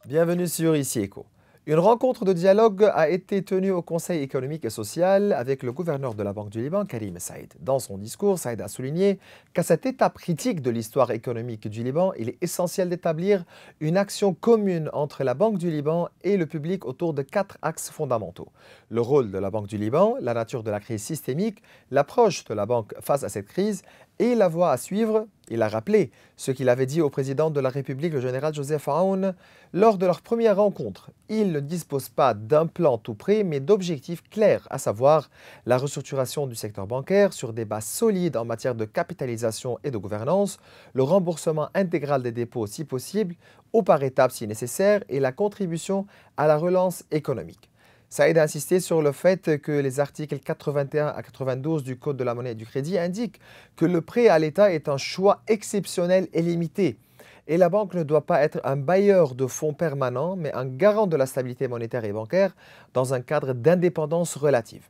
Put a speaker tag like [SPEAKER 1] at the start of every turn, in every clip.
[SPEAKER 1] Bienvenue sur Ici Éco. Une rencontre de dialogue a été tenue au Conseil économique et social avec le gouverneur de la Banque du Liban, Karim Saïd. Dans son discours, Saïd a souligné qu'à cette étape critique de l'histoire économique du Liban, il est essentiel d'établir une action commune entre la Banque du Liban et le public autour de 4 axes fondamentaux. Le rôle de la Banque du Liban, la nature de la crise systémique, l'approche de la banque face à cette crise et la voie à suivre. Il a rappelé ce qu'il avait dit au président de la République, le général Joseph Aoun, lors de leur première rencontre. Il ne dispose pas d'un plan tout prêt, mais d'objectifs clairs, à savoir la restructuration du secteur bancaire sur des bases solides en matière de capitalisation et de gouvernance, le remboursement intégral des dépôts si possible, ou par étapes si nécessaire, et la contribution à la relance économique. Saïd a insisté sur le fait que les articles 81 à 92 du Code de la monnaie et du crédit indiquent que le prêt à l'État est un choix exceptionnel et limité. Et la banque ne doit pas être un bailleur de fonds permanent, mais un garant de la stabilité monétaire et bancaire dans un cadre d'indépendance relative.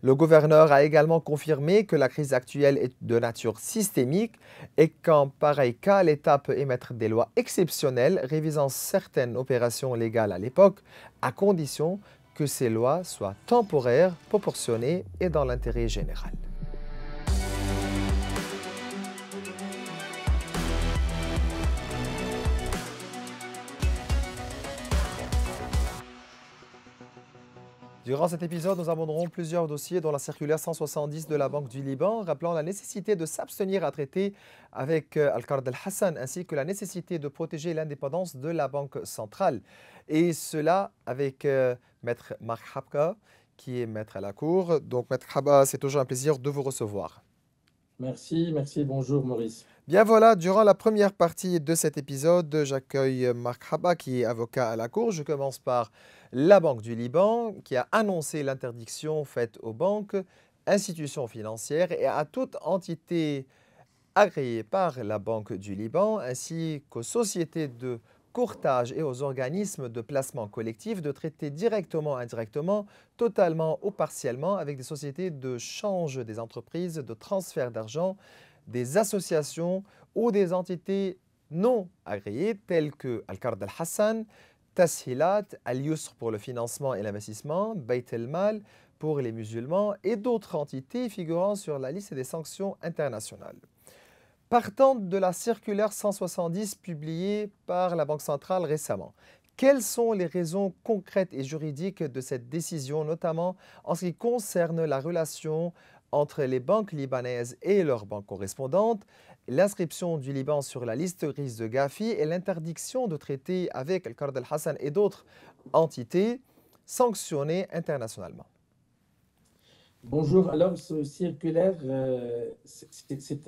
[SPEAKER 1] Le gouverneur a également confirmé que la crise actuelle est de nature systémique et qu'en pareil cas, l'État peut émettre des lois exceptionnelles révisant certaines opérations légales à l'époque, à condition que ces lois soient temporaires, proportionnées et dans l'intérêt général. Durant cet épisode, nous aborderons plusieurs dossiers dont la circulaire 170 de la Banque du Liban, rappelant la nécessité de s'abstenir à traiter avec Al-Qard al-Hassan, ainsi que la nécessité de protéger l'indépendance de la Banque centrale. Et cela avec Maître Mark Habka, qui est maître à la Cour. Donc, Maître Habba, c'est toujours un plaisir de vous recevoir.
[SPEAKER 2] Merci, bonjour Maurice.
[SPEAKER 1] Bien voilà, durant la première partie de cet épisode, j'accueille Mark Habba qui est avocat à la Cour. Je commence par la Banque du Liban qui a annoncé l'interdiction faite aux banques, institutions financières et à toute entité agréée par la Banque du Liban ainsi qu'aux sociétés de courtage et aux organismes de placement collectif de traiter directement, indirectement, totalement ou partiellement avec des sociétés de change des entreprises, de transfert d'argent, des associations ou des entités non agréées telles que Al-Qard al-Hassan, Tashilat, Al-Yusr pour le financement et l'investissement, Bayt el-Mal pour les musulmans et d'autres entités figurant sur la liste des sanctions internationales. Partant de la circulaire 170 publiée par la Banque centrale récemment, quelles sont les raisons concrètes et juridiques de cette décision, notamment en ce qui concerne la relation entre les banques libanaises et leurs banques correspondantes, l'inscription du Liban sur la liste grise de Gafi et l'interdiction de traiter avec Al-Qard al-Hassan et d'autres entités sanctionnées internationalement?
[SPEAKER 2] Bonjour, alors ce circulaire, c'est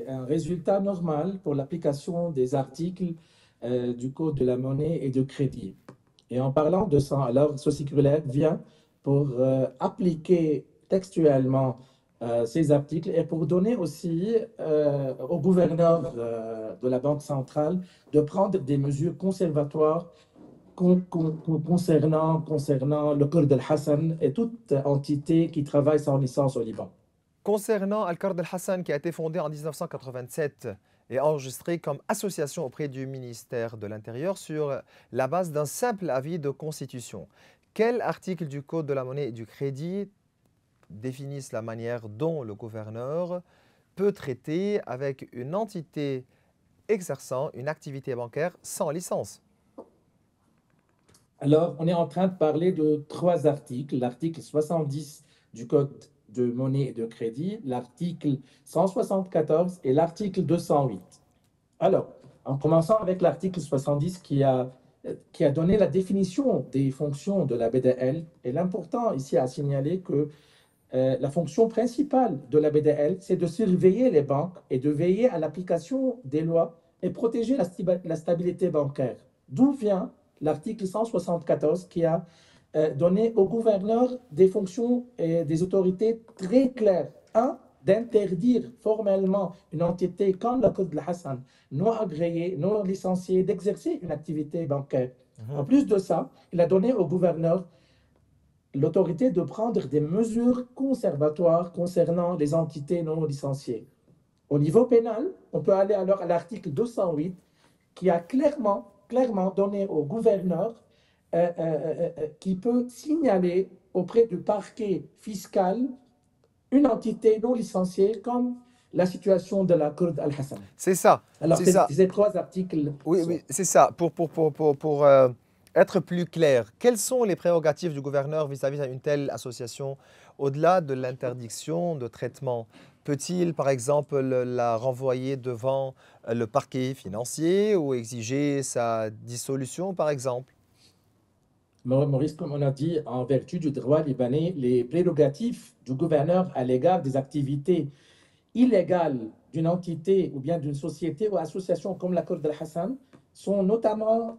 [SPEAKER 2] un résultat normal pour l'application des articles du Code de la monnaie et de crédit. Et en parlant de ça, alors ce circulaire vient pour appliquer textuellement ces articles et pour donner aussi au gouverneur de la Banque centrale de prendre des mesures conservatoires concernant le Qard al-Hassan et toute entité qui travaille sans licence au Liban.
[SPEAKER 1] Concernant Al-Qard al-Hassan, qui a été fondé en 1987 et enregistré comme association auprès du ministère de l'Intérieur sur la base d'un simple avis de constitution, quel article du Code de la monnaie et du crédit définissent la manière dont le gouverneur peut traiter avec une entité exerçant une activité bancaire sans licence?
[SPEAKER 2] Alors, on est en train de parler de trois articles. L'article 70 du Code de monnaie et de crédit, l'article 174 et l'article 208. Alors, en commençant avec l'article 70 qui a donné la définition des fonctions de la BDL, et l'important ici à signaler que la fonction principale de la BDL, c'est de surveiller les banques et de veiller à l'application des lois et protéger la stabilité bancaire. D'où vient l'article 174 qui a donné au gouverneur des fonctions et des autorités très claires. Un, d'interdire formellement une entité comme la Côte de Hassan, non agréée, non licenciée, d'exercer une activité bancaire. En plus de ça, il a donné au gouverneur l'autorité de prendre des mesures conservatoires concernant les entités non licenciées. Au niveau pénal, on peut aller alors à l'article 208 qui a clairement clairement donné au gouverneur qui peut signaler auprès du parquet fiscal une entité non licenciée comme la situation de la Kurd Al-Hassan.
[SPEAKER 1] C'est ça,
[SPEAKER 2] Alors,
[SPEAKER 1] c'est ça.
[SPEAKER 2] ces trois articles
[SPEAKER 1] Oui,
[SPEAKER 2] sont...
[SPEAKER 1] oui, c'est ça. Pour être plus clair, quelles sont les prérogatives du gouverneur vis-à-vis d'une telle association au-delà de l'interdiction de traitement? Peut-il, par exemple, la renvoyer devant le parquet financier ou exiger sa dissolution, par exemple?
[SPEAKER 2] Maurice, comme on a dit, en vertu du droit libanais, les prérogatives du gouverneur à l'égard des activités illégales d'une entité ou bien d'une société ou association comme la Cour Al-Hassan sont notamment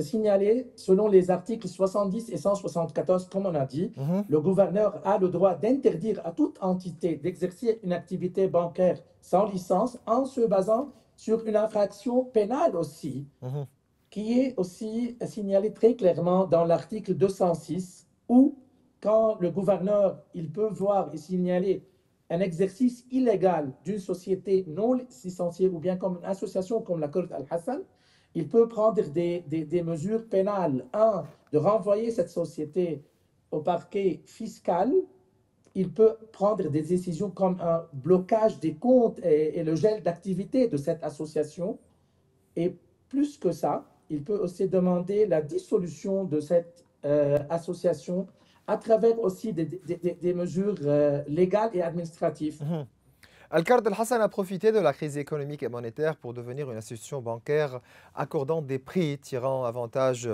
[SPEAKER 2] signalées selon les articles 70 et 174, comme on a dit.
[SPEAKER 1] Mhm,
[SPEAKER 2] Le gouverneur a le droit d'interdire à toute entité d'exercer une activité bancaire sans licence en se basant sur une infraction pénale aussi,
[SPEAKER 1] mhm,
[SPEAKER 2] qui est aussi signalée très clairement dans l'article 206, où quand le gouverneur il peut voir et signaler un exercice illégal d'une société non licenciée ou bien comme une association comme la Cour Al-Hassan, il peut prendre des mesures pénales. Un, de renvoyer cette société au parquet fiscal. Il peut prendre des décisions comme un blocage des comptes et le gel d'activité de cette association. Et plus que ça, il peut aussi demander la dissolution de cette association à travers aussi des mesures légales et administratives.
[SPEAKER 1] mhm. Al-Qard al-Hassan a profité de la crise économique et monétaire pour devenir une institution bancaire accordant des prix tirant avantage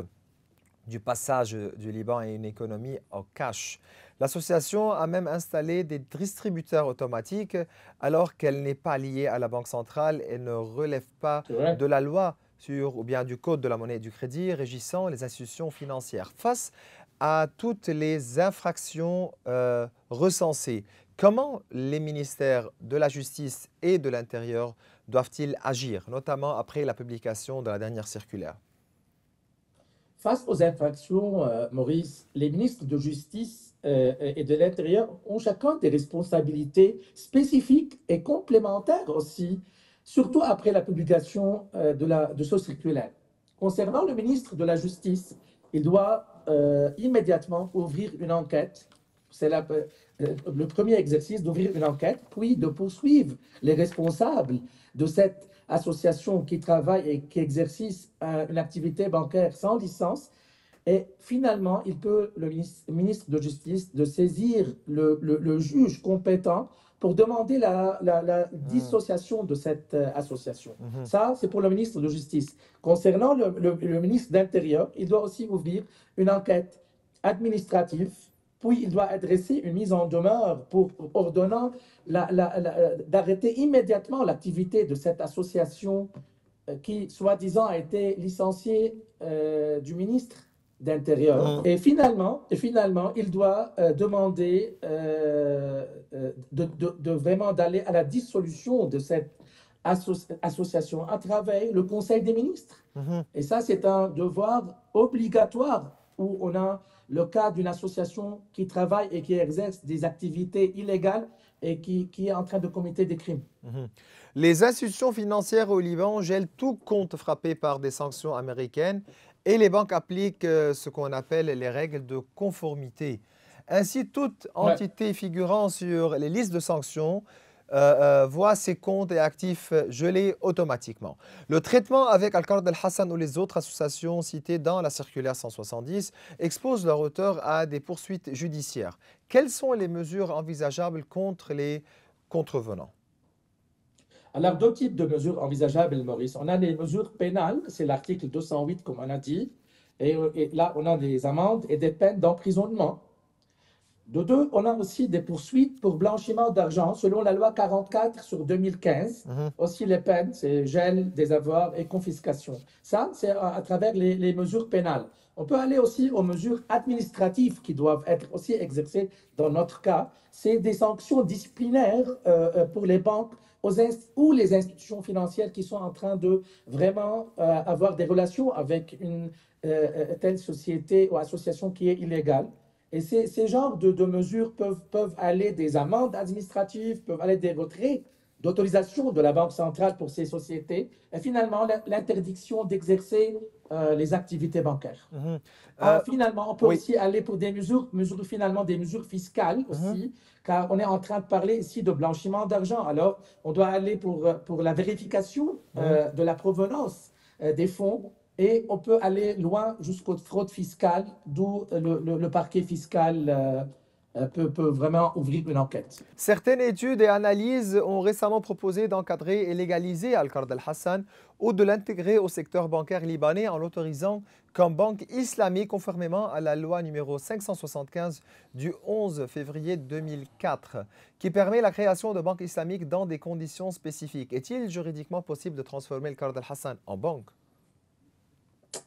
[SPEAKER 1] du passage du Liban à une économie en cash. L'association a même installé des distributeurs automatiques alors qu'elle n'est pas liée à la Banque centrale et ne relève pas
[SPEAKER 2] C'est vrai.
[SPEAKER 1] de la loi sur, ou bien du code de la monnaie et du crédit régissant les institutions financières. Face à toutes les infractions recensées, comment les ministères de la Justice et de l'Intérieur doivent-ils agir, notamment après la publication de la dernière circulaire?
[SPEAKER 2] Face aux infractions, Maurice, les ministres de justice et de l'Intérieur ont chacun des responsabilités spécifiques et complémentaires aussi, surtout après la publication de ce circulaire. Concernant le ministre de la Justice, il doit immédiatement ouvrir une enquête. C'est le premier exercice d'ouvrir une enquête, puis de poursuivre les responsables de cette association qui travaille et qui exerce une activité bancaire sans licence. Et finalement, il peut, le ministre de Justice, de saisir le juge compétent pour demander la
[SPEAKER 1] Hmm,
[SPEAKER 2] dissociation de cette association.
[SPEAKER 1] mhm,
[SPEAKER 2] Ça, c'est pour le ministre de Justice. Concernant le ministre d'Intérieur, il doit aussi ouvrir une enquête administrative, puis il doit adresser une mise en demeure pour ordonnant d'arrêter immédiatement l'activité de cette association qui, soi-disant, a été licenciée du ministre d'Intérieur.
[SPEAKER 1] mhm.
[SPEAKER 2] Et finalement, il doit demander de vraiment d'aller à la dissolution de cette association à travers le Conseil des ministres.
[SPEAKER 1] Mhm.
[SPEAKER 2] Et ça, c'est un devoir obligatoire où on a le cas d'une association qui travaille et qui exerce des activités illégales et qui est en train de commettre des crimes.
[SPEAKER 1] Mhm. Les institutions financières au Liban gèlent tout compte frappé par des sanctions américaines et les banques appliquent ce qu'on appelle les règles de conformité. Ainsi, toute
[SPEAKER 2] Ouais.
[SPEAKER 1] entité figurant sur les listes de sanctions voit ses comptes et actifs gelés automatiquement. Le traitement avec Al-Qard al-Hassan ou les autres associations citées dans la circulaire 170 expose leur auteur à des poursuites judiciaires. Quelles sont les mesures envisageables contre les contrevenants?
[SPEAKER 2] Alors, deux types de mesures envisageables, Maurice. On a les mesures pénales, c'est l'article 208, comme on a dit, et là, on a des amendes et des peines d'emprisonnement. De deux, on a aussi des poursuites pour blanchiment d'argent selon la loi 44 sur 2015.
[SPEAKER 1] Mhm,
[SPEAKER 2] Aussi les peines, c'est gel des avoirs et confiscation. Ça, c'est à travers les mesures pénales. On peut aller aussi aux mesures administratives qui doivent être aussi exercées dans notre cas. C'est des sanctions disciplinaires pour les banques ou les institutions financières qui sont en train de vraiment avoir des relations avec une telle société ou association qui est illégale. Et ces genres de mesures peuvent aller des amendes administratives, peuvent aller des retraits d'autorisation de la Banque centrale pour ces sociétés et finalement l'interdiction d'exercer les activités bancaires.
[SPEAKER 1] Mhm. Euh,
[SPEAKER 2] Finalement, on peut
[SPEAKER 1] oui.
[SPEAKER 2] aussi aller pour finalement des mesures fiscales
[SPEAKER 1] Mhm.
[SPEAKER 2] aussi, car on est en train de parler ici de blanchiment d'argent. Alors, on doit aller pour la vérification
[SPEAKER 1] Mhm.
[SPEAKER 2] de la provenance des fonds et on peut aller loin jusqu'aux fraudes fiscales, d'où le parquet fiscal peut vraiment ouvrir une enquête.
[SPEAKER 1] Certaines études et analyses ont récemment proposé d'encadrer et légaliser Al-Qard al-Hassan ou de l'intégrer au secteur bancaire libanais en l'autorisant comme banque islamique conformément à la loi numéro 575 du 11 février 2004 qui permet la création de banques islamiques dans des conditions spécifiques. Est-il juridiquement possible de transformer Al-Qard al-Hassan en banque?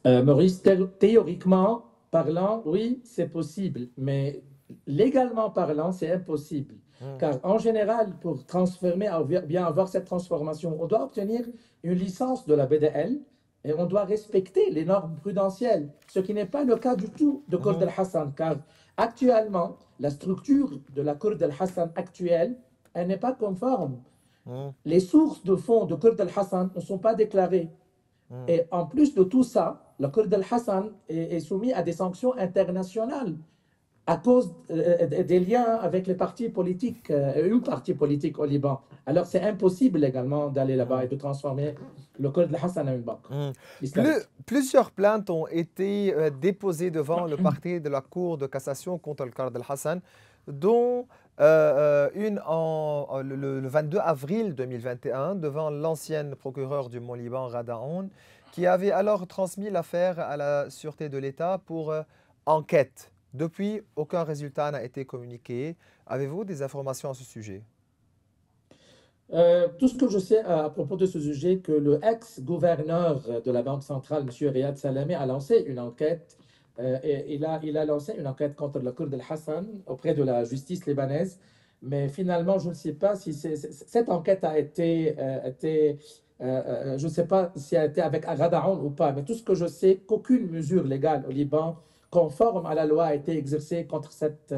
[SPEAKER 2] Maurice, théoriquement parlant, oui, c'est possible, mais légalement parlant, c'est impossible.
[SPEAKER 1] Hmm.
[SPEAKER 2] Car en général, pour transformer, bien avoir cette transformation, on doit obtenir une licence de la BDL et on doit respecter les normes prudentielles, ce qui n'est pas le cas du tout de Cour
[SPEAKER 1] Mhm.
[SPEAKER 2] del-Hassan, car actuellement, la structure de la Cour del-Hassan actuelle, elle n'est pas conforme.
[SPEAKER 1] Hmm.
[SPEAKER 2] Les sources de fonds de Cour del-Hassan ne sont pas déclarées.
[SPEAKER 1] Hmm.
[SPEAKER 2] Et en plus de tout ça, le Kurd al-Hassan est soumis à des sanctions internationales à cause des liens avec les partis politiques, une partie politique au Liban. Alors c'est impossible également d'aller là-bas
[SPEAKER 1] Hmm.
[SPEAKER 2] et de transformer le Kurd al-Hassan en une banque
[SPEAKER 1] Hmm.
[SPEAKER 2] islamique.
[SPEAKER 1] Plusieurs plaintes ont été déposées devant le parquet de la Cour de cassation contre Al-Qard al-Hassan, dont une le 22 avril 2021 devant l'ancienne procureure du Mont-Liban, Rada Aoun, qui avait alors transmis l'affaire à la Sûreté de l'État pour enquête. Depuis, aucun résultat n'a été communiqué. Avez-vous des informations à ce sujet?
[SPEAKER 2] Tout ce que je sais à propos de ce sujet, que le ex-gouverneur de la Banque centrale, M. Riyad Salamé, a lancé une enquête. Et il a lancé une enquête contre le Kurd al-Hassan auprès de la justice libanaise. Mais finalement, je ne sais pas si cette enquête a je ne sais pas si elle a été avec Agadaoun ou pas. Mais tout ce que je sais, qu'aucune mesure légale au Liban conforme à la loi a été exercée contre cette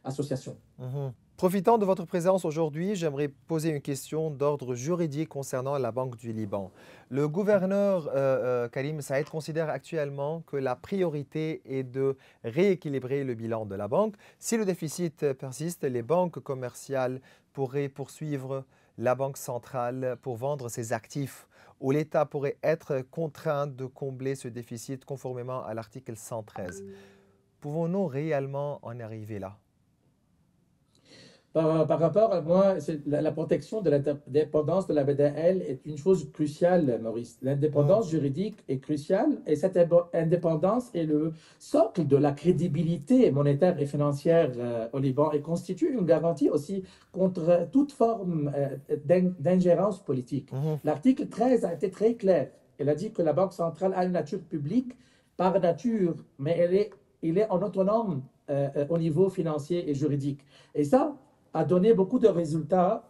[SPEAKER 2] association.
[SPEAKER 1] Mhm. Profitant de votre présence aujourd'hui, j'aimerais poser une question d'ordre juridique concernant la Banque du Liban. Le gouverneur Karim Saïd considère actuellement que la priorité est de rééquilibrer le bilan de la banque. Si le déficit persiste, les banques commerciales pourraient poursuivre la Banque centrale pour vendre ses actifs, ou l'État pourrait être contraint de combler ce déficit conformément à l'article 113. Pouvons-nous réellement en arriver là?
[SPEAKER 2] Par rapport à moi, la protection de l'indépendance de la BDL est une chose cruciale, Maurice.
[SPEAKER 1] Hmm.
[SPEAKER 2] L'indépendance juridique est cruciale et cette indépendance est le socle de la crédibilité monétaire et financière au Liban et constitue une garantie aussi contre toute forme d'ingérence politique.
[SPEAKER 1] Mhm.
[SPEAKER 2] L'article 13 a été très clair. Elle a dit que la Banque centrale a une nature publique par nature, mais il est en autonome au niveau financier et juridique. Et ça, a donné beaucoup de résultats.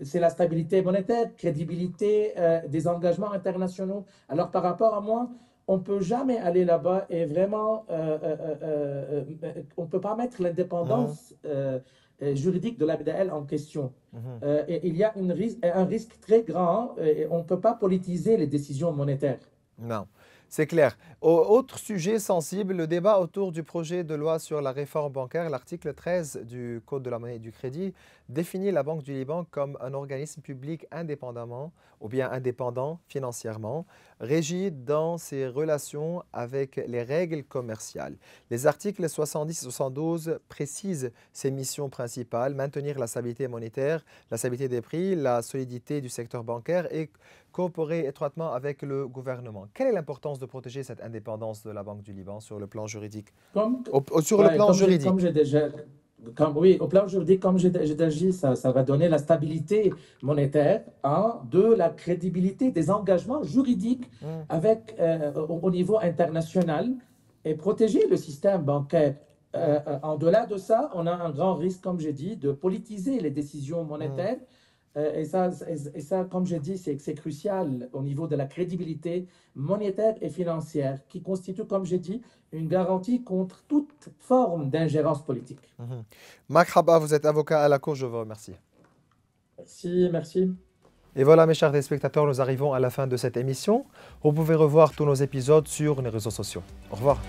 [SPEAKER 2] C'est la stabilité monétaire, crédibilité des engagements internationaux. Alors par rapport à moi, on ne peut jamais aller là-bas et vraiment, on ne peut pas mettre
[SPEAKER 1] Mhm.
[SPEAKER 2] l'indépendance juridique de la BDL en question.
[SPEAKER 1] Mhm.
[SPEAKER 2] Et il y a un risque très grand et on ne peut pas politiser les décisions monétaires.
[SPEAKER 1] Non, c'est clair. Autre sujet sensible, le débat autour du projet de loi sur la réforme bancaire. L'article 13 du Code de la monnaie et du crédit définit la Banque du Liban comme un organisme public indépendamment ou bien indépendant financièrement, régi dans ses relations avec les règles commerciales. Les articles 70 et 72 précisent ses missions principales: maintenir la stabilité monétaire, la stabilité des prix, la solidité du secteur bancaire et coopérer étroitement avec le gouvernement. Quelle est l'importance de protéger cette indépendance de la Banque du Liban sur le plan juridique?
[SPEAKER 2] Comme,
[SPEAKER 1] Sur le
[SPEAKER 2] ouais,
[SPEAKER 1] plan
[SPEAKER 2] comme
[SPEAKER 1] juridique.
[SPEAKER 2] j'ai déjà, oui, au plan juridique, comme j'ai déjà dit, ça va donner la stabilité monétaire, hein, de la crédibilité des engagements juridiques
[SPEAKER 1] Hmm.
[SPEAKER 2] avec, au niveau international et protéger le système bancaire.
[SPEAKER 1] Hmm.
[SPEAKER 2] En-delà de ça, on a un grand risque, comme j'ai dit, de politiser les décisions
[SPEAKER 1] Hmm.
[SPEAKER 2] monétaires. Et ça, comme j'ai dit, c'est crucial au niveau de la crédibilité monétaire et financière, qui constitue, comme j'ai dit, une garantie contre toute forme d'ingérence politique.
[SPEAKER 1] Mhm. Makhaba, vous êtes avocat à la Cour, je vous remercie.
[SPEAKER 2] Merci, merci.
[SPEAKER 1] Et voilà, mes chers téléspectateurs, nous arrivons à la fin de cette émission. Vous pouvez revoir tous nos épisodes sur les réseaux sociaux. Au revoir.